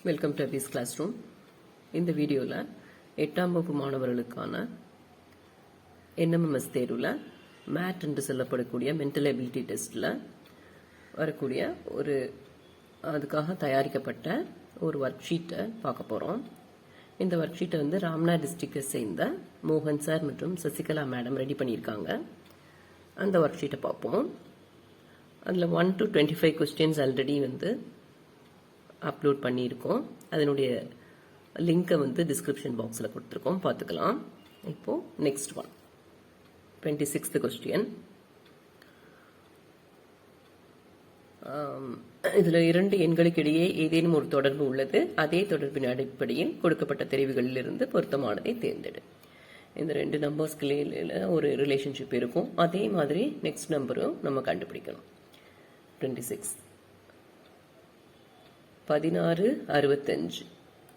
Welcome to அபீஸ் classroom. இந்த வீடியோவில் 8ஆம் வகுப்பு மாணவர்களுக்கான NMMS தேர்வில் மேட் என்று சொல்லப்படக்கூடிய மென்டல் எபிலிட்டி டெஸ்ட்டில் வரக்கூடிய அதுக்காக தயாரிக்கப்பட்ட ஒரு ஒர்க் ஷீட்டை பார்க்க போகிறோம். இந்த ஒர்க் ஷீட்டை ராம்நாத் டிஸ்ட்ரிக்டை சேர்ந்த மோகன் சார் மற்றும் சசிகலா மேடம் ரெடி பண்ணியிருக்காங்க. அந்த ஒர்க் ஷீட்டை பார்ப்போம். அதில் 1 to 25 கொஸ்டின்ஸ் ஆல்ரெடி அப்லோட் பண்ணியிருக்கோம். அதனுடைய லிங்கை டிஸ்கிரிப்ஷன் பாக்ஸில் கொடுத்துருக்கோம், பார்த்துக்கலாம். இப்போ நெக்ஸ்ட் ஒன் 26th கொஸ்டின். இதில் 2 எண்களுக்கு இடையே ஏதேனும் ஒரு தொடர்பு உள்ளது. அதே தொடர்பின் அடிப்படையில் கொடுக்கப்பட்ட தெரிவுகளிலிருந்து பொருத்தமானதை தேர்ந்தெடு. இந்த 2 நம்பர்ஸ்க்கு ஒரு ரிலேஷன்ஷிப் இருக்கும். அதே மாதிரி நெக்ஸ்ட் நம்பரும் நம்ம கண்டுபிடிக்கணும். 26 16 65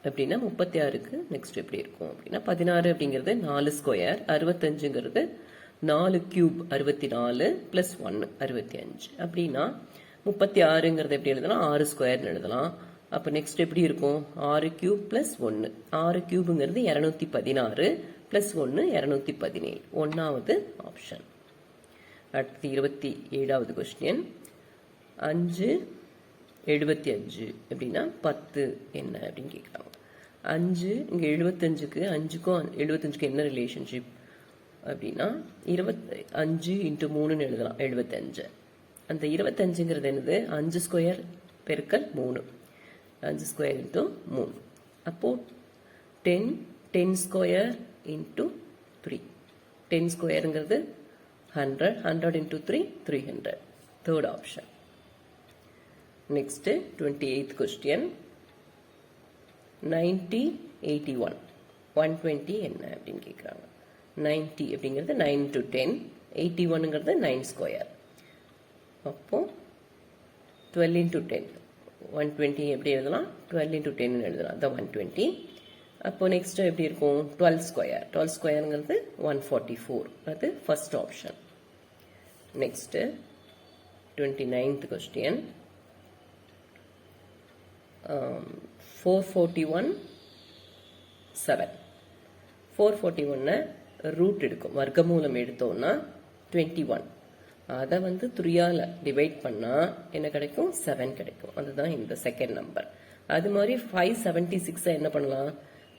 அப்படின்னா 36க்கு நெக்ஸ்ட் எப்படி இருக்கும் அப்படின்னா 16 அப்படிங்கிறது 4 ஸ்கொயர், 65ங்கிறது 4 கியூப் 64 பிளஸ் 1 65. அப்படின்னா 36ங்கிறது எப்படி எழுதலாம், 6 ஸ்கொயர்னு எழுதலாம். அப்போ நெக்ஸ்ட் எப்படி இருக்கும், 6 கியூப் பிளஸ் 1. 6 கியூபுங்கிறது 216 பிளஸ் 1 217. 1வது ஆப்ஷன். அடுத்து 27வது கொஸ்டின். 5 75 அப்படின்னா 10 என்ன அப்படின்னு கேட்குறாங்க. 5 இங்கே 75க்கு 5க்கும் என்ன ரிலேஷன்ஷிப் அப்படின்னா 25 × 3ன்னு எழுதலாம், 75. அந்த 25ங்கிறது என்னது, 5 ஸ்கொயர் பெருக்கல் 3, 5 ஸ்கொயர் × 3. அப்போ 10 square × 3. 10 ஸ்கொயருங்கிறது 100, 100 × 3 300. Third option. Next 28th question. 90 81 120 என்ன அப்படின்னு கேட்குறாங்க. 90 அப்படிங்கிறது 9 to 10, 81ங்கிறது 9 ஸ்கொயர். அப்போ 12 × 10 120 எப்படி எழுதலாம், 12 × 10 எழுதலாம், அதான் 120. அப்போ நெக்ஸ்ட் எப்படி இருக்கும், 12 ஸ்கொயர். 12 ஸ்கொயருங்கிறது 144, அது first option. Next 29th question. 441 7. 441 root எடுக்கும், வர்க்கமூலம் எடுத்தோம்னா 21. அதை 3ஆல் டிவைட் பண்ணால் என்ன கிடைக்கும், 7 கிடைக்கும். அதுதான் இந்த செகண்ட் நம்பர். அது மாதிரி 576 என்ன பண்ணலாம்,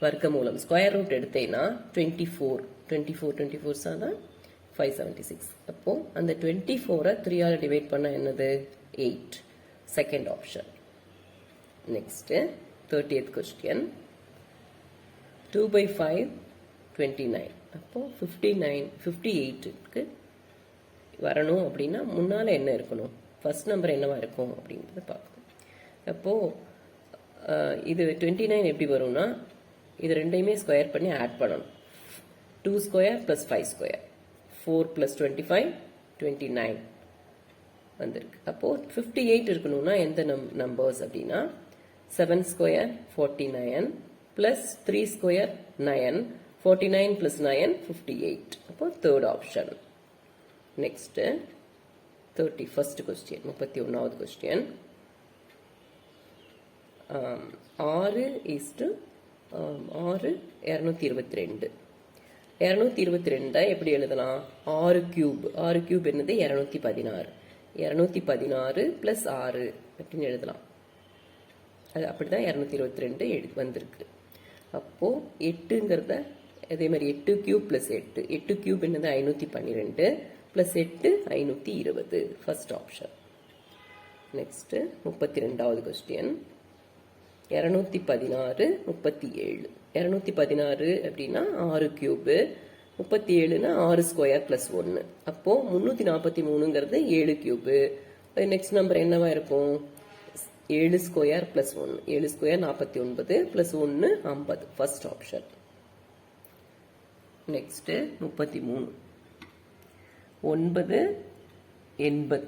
வர்க்கமூலம் ஸ்கொயர் ரூட் எடுத்தேன்னா 24 தான் 576. அப்போ அந்த 24 3ஆல் டிவைட் பண்ணால் என்னது, 8. Second option. Next 30th question. 2/5 29. அப்போ 58க்கு வரணும் அப்படின்னா முன்னால் என்ன இருக்கணும், ஃபர்ஸ்ட் நம்பர் என்னவா இருக்கும் அப்படின்றத பார்க்கணும். அப்போ இது 29 எப்படி வரும்னா, இது ரெண்டையுமே ஸ்கொயர் பண்ணி ஆட் பண்ணணும். 2 ஸ்கொயர் பிளஸ் 5 ஸ்கொயர், 4 பிளஸ் 25 29 வந்திருக்கு. அப்போ 58 இருக்கணும்னா எந்த நம்பர்ஸ் அப்படின்னா 7 ஸ்கொயர் 49 பிளஸ் 3 ஸ்கொயர் 9, 49 பிளஸ் 9 58. அப்போ third option. Next 31st question. 31வது கொஸ்டின். 6 222. 222 எப்படி எழுதலாம், 6 கியூப். 6 கியூப் என்னது, 216. 216 பிளஸ் 6 அப்படின்னு எழுதலாம். அது அப்படிதான் 222 வந்திருக்கு. அப்போ 8ங்கிறத அதே மாதிரி 8 கியூப் பிளஸ் 8. 8 கியூப் என்னது 512 பிளஸ் 8 520. First option. நெக்ஸ்ட் 32வது கொஸ்டின். 216 37. 216 அப்படின்னா 6 கியூபு, 37னா 6 ஸ்கொயர் பிளஸ் 1. அப்போ 343ங்கிறது 7 கியூபு. நெக்ஸ்ட் நம்பர் என்னவா இருக்கும், 7 square plus 1. 7 square 49 plus 1 50. First option. Next 33. 9 80.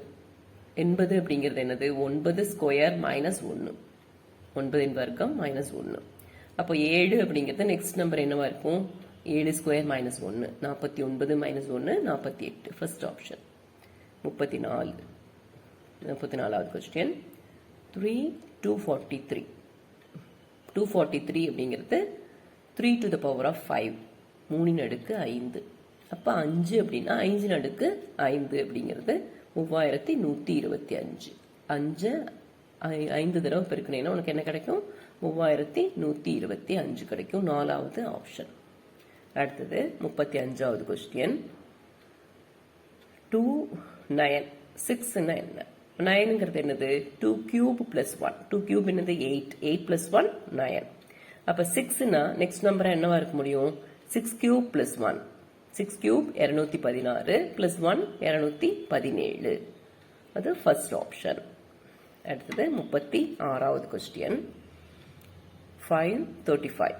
80 அப்படிங்கிறது என்னது, 9 ஸ்கொயர் மைனஸ் 1. 9 வர்க்கம் மைனஸ் 1. அப்போ 7 அப்படிங்கிறது நெக்ஸ்ட் நம்பர் என்னவா இருக்கும், 7 square minus 1. 49 minus 1 48. First option. 34வது கொஸ்டின். 3 243. 243 அப்படிங்கிறது 3 to the power of 5, 3 அடுக்கு 5. அப்போ 5 அப்படின்னா 5 அடுக்கு 5 அப்படிங்கிறது 3125. 5 தடவை பெருக்கினேன்னா உனக்கு என்ன கிடைக்கும்? 3125 கிடைக்கும். 4வது ஆப்ஷன். அடுத்தது 35வது கொஸ்டின். 2 9 6 என்ன? 9ங்கிறது என்னது? 2 cube plus 1. 2 cube என்னது? 8. 8 plus 1 9. அப்ப 6னா நெக்ஸ்ட் நம்பர் என்னவா இருக்க முடியும்? 6 cube plus 1. 6 cube 216 plus 1 217. அது ஃபர்ஸ்ட் ஆப்ஷன். அடுத்தது 36வது கொஸ்டின். 535.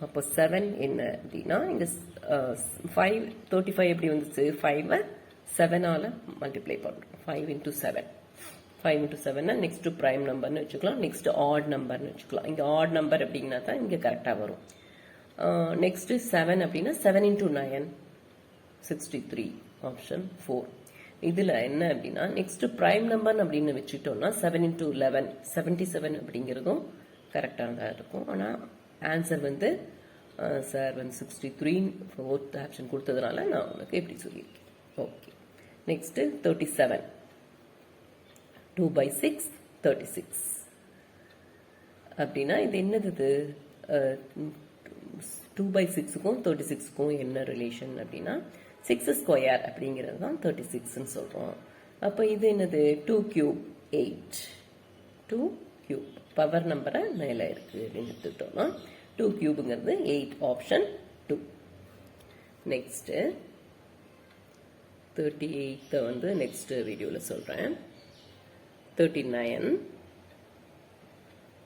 அப்போ 7 என்ன அப்படின்னா இங்க 535 எப்படி வந்துச்சு? 5 7ஆல மல்டிப்ளை பண்றோம். 5 into 7. 5 into 7 நெக்ஸ்ட் பிரைம் நம்பர்னு வச்சுக்கலாம். நெக்ஸ்ட் ஆட் நம்பர்னு வச்சுக்கலாம். இங்க ஆட் நம்பர் அப்படின்னா தான் இங்க கரெக்டா வரும். நெக்ஸ்ட் 7 அப்படின்னா 7 into 9 63. ஆப்ஷன் 4. இதுல என்ன அப்படின்னா நெக்ஸ்ட் பிரைம் நம்பர் அப்படின்னு வச்சுட்டோம்னா 7 into 11 77 அப்படிங்கிறதும் கரெக்டா தான் இருக்கும். ஆனா ஆன்சர் வந்து சார் வந்து 63 ஃபோர்த் ஆப்ஷன் கொடுத்ததுனால நான் உனக்கு எப்படி சொல்லியிருக்கேன். ஓகே. நெக்ஸ்ட் 37. 2 by 6 36. அப்படின்னா இது என்னது? 2 by 6க்கும் 36க்கும் என்ன ரிலேஷன் அப்படின்னா 6 ஸ்கொயர் அப்படிங்கிறது தான் 36ன்னு சொல்றோம். அப்போ இது என்னது? 2 cube 8. 2 cube பவர் நம்பரை மேலே இருக்கு அப்படின்னு எடுத்துட்டோம்னா 2 cubeங்கிறது 8. ஆப்ஷன் 2. நெக்ஸ்ட் 38 வந்து நெக்ஸ்ட் வீடியோவில் சொல்கிறேன். 39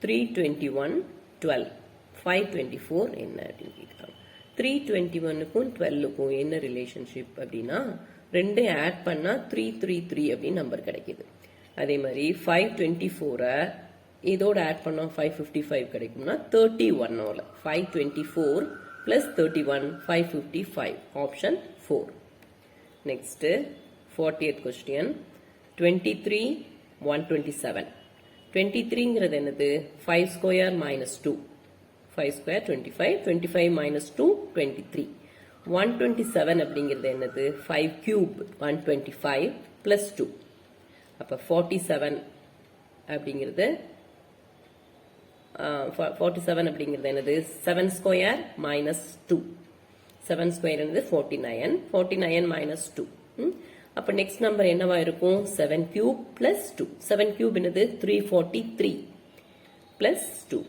321 12 524 என்ன அப்படின்னு கேட்குறாங்க. 321க்கும் 12க்கும் என்ன ரிலேஷன்ஷிப் அப்படின்னா ரெண்டு ஆட் பண்ணா 333 அப்படின்னு நம்பர் கிடைக்குது. அதே மாதிரி 524 இதோட ஆட் பண்ணா 555 கிடைக்கும்னா 31 524 plus 31 555. Option 4. Next 40th question. 23 127. 23ங்கிறது என்னது? 5 ஸ்கொயர் minus 2. 5 ஸ்கொயர் 25. 25 minus 2 23. 127 அப்படிங்கிறது என்னது? 5 cube 125 plus 2. அப்ப 47 அப்படிங்கிறது 47 அப்படிங்கிறது என்னது? 7 ஸ்கொயர் minus 2. 7 ஸ்கொயர் என்னது? 49. 49 minus 2. அப்ப நெக்ஸ்ட் நம்பர் என்னவா இருக்கும்? 7 cube plus 2. 7 cube என்னது? 343 plus 2.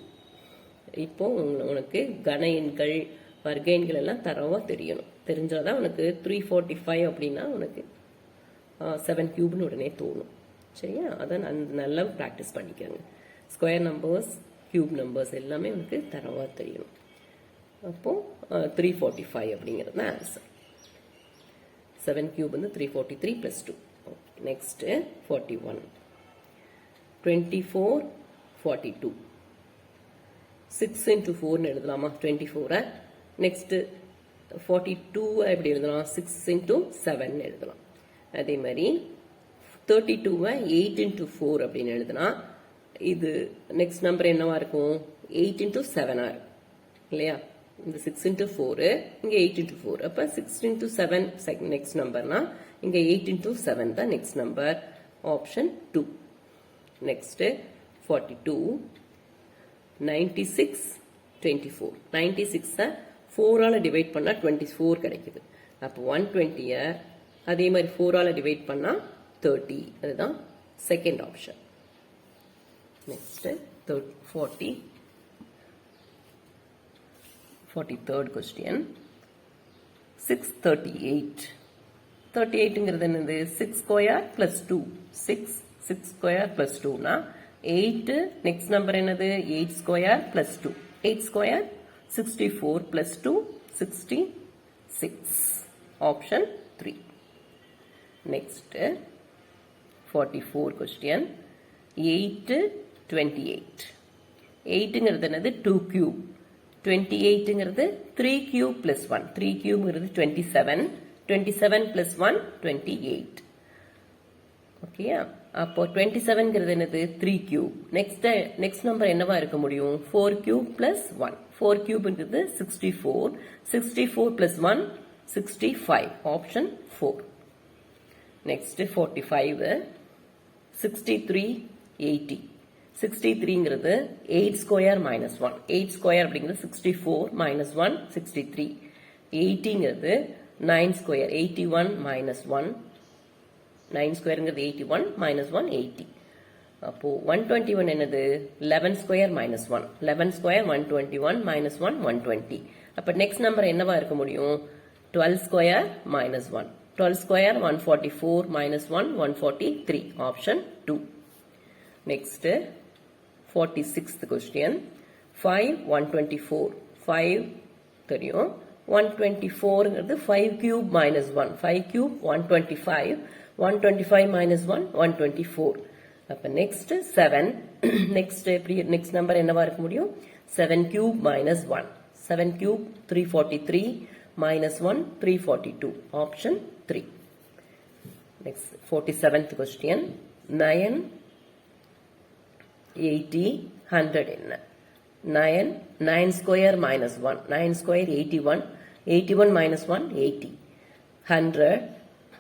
இப்போ உனக்கு கன எண்கள் வர்க்க எண்கள் எல்லாம் தரவா தெரியணும். தெரிஞ்சாதான் உனக்கு 345 அப்படின்னா உனக்கு 7 cube உடனே தோணும். சரியா? அதான் நல்லா பிராக்டிஸ் பண்ணிக்கோங்க. ஸ்கொயர் நம்பர்ஸ் கியூப் நம்பர்ஸ் எல்லாமே உனக்கு தரவா தெரியணும். அப்போ 345 அப்படிங்கிறது ஆன்சர். 7 cube வந்து 343 plus 2. நெக்ஸ்ட் 41. 24 42. 6 into 4 எழுதலாமா? 24. நெக்ஸ்ட் 42 எப்படி எழுதலாம்? 6 into 7 எழுதலாம். அதே மாதிரி 32 8 into 4 அப்படின்னு எழுதலாம். இது நெக்ஸ்ட் நம்பர் என்னவா இருக்கும்? 8 into 7 இல்லையா? இந்த 6 into 4 இங்க 8 into 4. அப்ப 6 into 7 நெக்ஸ்ட் நம்பர்னா இங்க 8 into 7 தான் நெக்ஸ்ட் நம்பர். ஆப்ஷன் 2. நெக்ஸ்ட் 42 96 24. 96 4ஆல டிவைட் பண்ணா 24 கிடைக்குது. அப்ப 120 அதே மாதிரி 4ஆல டிவைட் பண்ணா 30. அதுதான் second option. Next 43rd question. 638. 38ங்கிறது என்னது? 6 square plus 2. 6 square plus 2னா 8. Next number என்னது? 8 square plus 2. 8 square 64 plus 2 66. Option 3. Next 44 question. 8 28. 8ங்கிறது என்னது? 2 cube. 28ங்கிறது 3 cube plus 1. 3 cubeங்கிறது 27. 27 plus 1 28. ஓகேயா? அப்போ 27ங்கிறது என்னது 3 கியூப். நெக்ஸ்ட் நம்பர் என்னவா இருக்க முடியும்? 4 cube plus 1. 4 கியூப்ங்கிறது 64. 64 plus 1 65. Option 4. Next 45. 63 80. 63ங்கிறது 8 square minus 1. 8 square அப்படிங்கிறது 64 மைனஸ் 1 63. 80ங்கிறது 9 square 81 minus 1. 9 ஸ்கொயர்ங்கிறது 81 மைனஸ் 1 80. அப்போ 121 என்னது? 11 ஸ்கொயர் மைனஸ் 1. 11 square 121 minus 1 120. அப்ப நெக்ஸ்ட் நம்பர் என்னவா இருக்க முடியும்? 12 square minus 1. 12 square 144 minus 1 143. Option 2. Next 46th question. 5 124. 5 தெரியும். 124ங்கிறது 5 cube minus 1. 5 cube 125. 125 minus 1 124. அப்ப next 7. next number என்னவா இருக்க முடியும்? 7 cube minus 1. 7 cube 343 minus 1 342. Option 3. Next 47th question. 9 80 100 என்ன? 9 square minus 1. 9 square 81. 81 minus 1 80.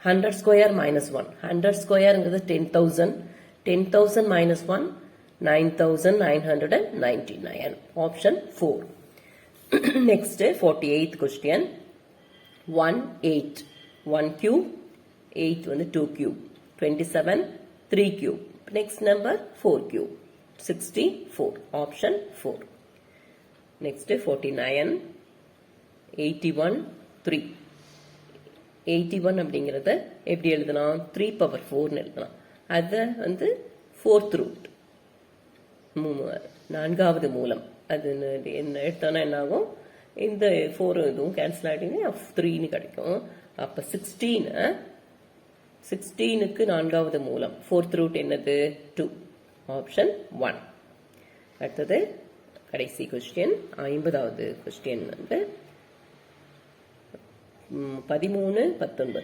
100 square minus 1. 100 square ங்கிறது 10,000. 10,000 minus 1 9,999. Option 4. Next 48th question. 1 8. 1 cube 8 வந்து 2 cube. 27 3 cube. Next number 4 cube. 64. Option 4. Next 49. 81 3. 81 அப்படிங்கறத எப்படி எழுதலாம்? 3 power 4 எழுதலாம். அத வந்து 4th root. நான்காவது மூலம். அது என்ன எடுத்தோம்னா என்ன ஆகும்? இந்த 4 இதுவும் கேன்சல் ஆகிடுங்க 3ன்னு கிடைக்கும். அப்ப 16க்கு நான்காவது மூலம் 4th root என்னது? 2. ஆப்ஷன் 1. அடுத்தது கடைசி கொஸ்டின் 50வது கொஸ்டின் வந்து 13 19.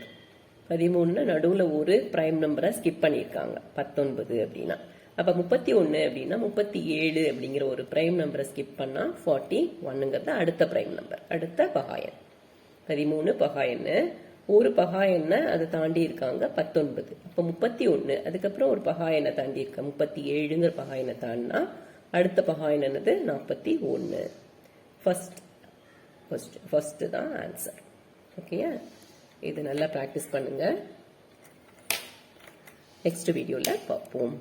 13 நடுவுல ஒரு பிரைம் நம்பரை ஸ்கிப் பண்ணியிருக்காங்க 19 அப்படின்னா. அப்ப 31 அப்படின்னா 37 அப்படிங்கிற ஒரு பிரைம் நம்பரை ஸ்கிப் பண்ணா 41ங்கிறது அடுத்த பிரைம் நம்பர், அடுத்த பகாயன். 13 பகாயன், ஒரு பகாயனை அதை தாண்டி இருக்காங்க 19. அப்ப 31 அதுக்கப்புறம் ஒரு பகாயனை தாண்டி இருக்க 37ங்கிற பகாயனை தாண்டினா அடுத்த பகாயன் என்னது? 41. ஃபர்ஸ்ட் தான் ஆன்சர். ஓகேயா? இது நல்லா பிராக்டிஸ் பண்ணுங்க. நெக்ஸ்ட் வீடியோல பார்ப்போம்.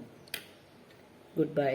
Good bye.